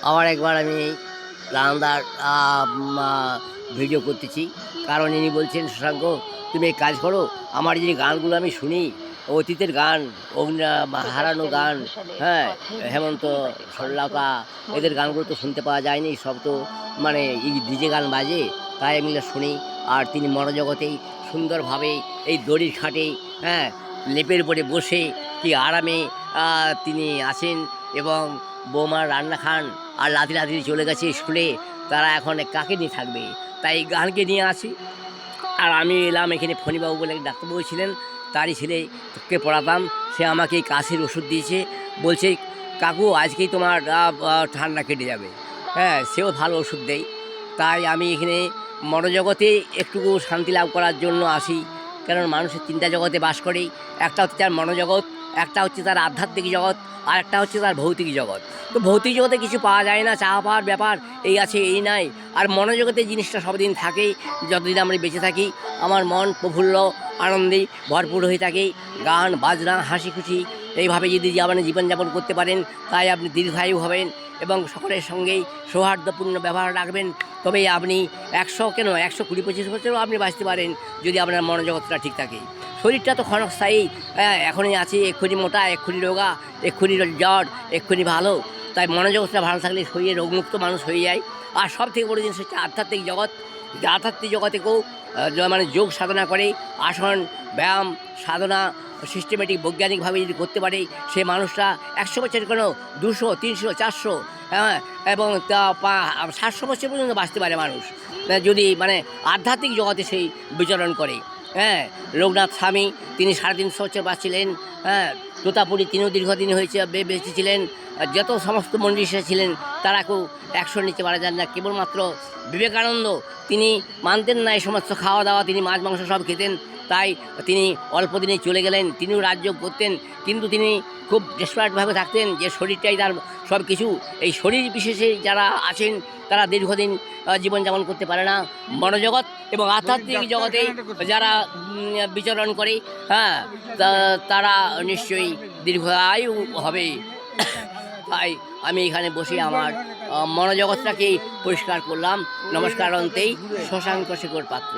আবার একবার আমি রান্নার ভিডিও করতেছি, কারণ ইনি বলছেন, শশাঙ্ক তুমি এই কাজ করো, আমার যে গানগুলো আমি শুনি, অতীতের গান, হারানো গান, হ্যাঁ, হেমন্ত, সরলতা, এদের গানগুলো তো শুনতে পাওয়া যায়নি, সব তো মানে এই ডিজে গান বাজে, তাই আমি এগুলো শুনি। আর তিনি মনোজগতেই সুন্দরভাবে এই দড়ির খাটে, হ্যাঁ, লেপের উপরে বসে কি আরামে তিনি আছেন, এবং বৌমার রান্না খান, আর লাতি লাতি চলে গেছে স্কুলে, তারা এখন কাকে নিয়ে থাকবে, তাই গানকে নিয়ে আসি। আর আমি এলাম এখানে, ফণিবাবু বলে এক ডাক্তারবাবু ছিলেন, তারই ছেলেকে পড়াতাম, সে আমাকে এই কাশির ওষুধ দিয়েছে, বলছে কাকু আজকেই তোমার ঠান্ডা কেটে যাবে। হ্যাঁ, সেও ভালো ওষুধ দেয়। তাই আমি এখানে মনোজগতে একটুকু শান্তি লাভ করার জন্য আসি, কারণ মানুষের তিনটা জগতে বাস করে, একটা হচ্ছে তার মনোজগৎ, একটা হচ্ছে তার আধ্যাত্মিক জগৎ, আর একটা হচ্ছে তার ভৌতিক জগৎ। তো ভৌতিক জগতে কিছু পাওয়া যায় না, চাওয়া পাওয়ার ব্যাপার এই আছে এই নাই। আর মনোজগতের জিনিসটা সবদিন থাকেই, যতদিন আমরা বেঁচে থাকি। আমার মন প্রফুল্ল আনন্দে ভরপুর হয়ে থাকে, গান বাজনা হাসি খুশি এইভাবে যদি আপনি জীবনযাপন করতে পারেন, তাই আপনি দীর্ঘায়ু হবেন এবং সকলের সঙ্গেই সৌহার্দ্যপূর্ণ ব্যবহার রাখবেন। তবেই আপনি 100 কেন 120-25 বছরও আপনি বাঁচতে পারেন, যদি আপনার মনোজগৎটা ঠিক থাকে। শরীরটা তো ক্ষণস্থায়ী, এখনই আছে, এক্ষুনি মোটা, এক্ষুনি রোগা, এক্ষুনি জ্বর, এক্ষুনি ভালো। তাই মনোজগৎটা ভালো থাকলে শরীরে রোগমুক্ত মানুষ হয়ে যায়। আর সব থেকে বড় জিনিস হচ্ছে আধ্যাত্মিক জগৎ। আধ্যাত্মিক জগতেকেও মানে যোগ সাধনা করে, আসন ব্যায়াম সাধনা সিস্টেমেটিক বৈজ্ঞানিকভাবে যদি করতে পারে, সে মানুষটা 100 বছর কেন 200, 300, 400, হ্যাঁ, এবং তা 700 বছর পর্যন্ত বাঁচতে পারে মানুষ, যদি মানে আধ্যাত্মিক জগতে সেই বিচরণ করে। হ্যাঁ, লোকনাথ স্বামী তিনি 350 বছর বাঁচছিলেন। হ্যাঁ, তোতাপুরী তিনিও দীর্ঘদিন হয়েছে বেঁচে ছিলেন। যত সমস্ত মনীষী ছিলেন তারা কেউ 100 নিচে মারা যান না। কেবলমাত্র বিবেকানন্দ তিনি মানতেন না এই সমস্ত খাওয়া দাওয়া, তিনি মাছ মাংস সব খেতেন, তাই তিনি অল্প দিনে চলে গেলেন। তিনিও রাজ্য করতেন, কিন্তু তিনি খুব ডেসপারেটভাবে থাকতেন যে শরীরটাই তার সব কিছু। এই শরীর বিশেষে যারা আছেন তারা দীর্ঘদিন জীবনযাপন করতে পারে না। মনোজগৎ এবং আধ্যাত্মিক জগতে যারা বিচরণ করে, হ্যাঁ, তারা নিশ্চয়ই দীর্ঘায়ু হবে। তাই আমি এখানে বসে আমার মনোজগৎটাকেই পরিষ্কার করলাম। নমস্কার অন্তেই, শশাঙ্ক শেখর পাত্র।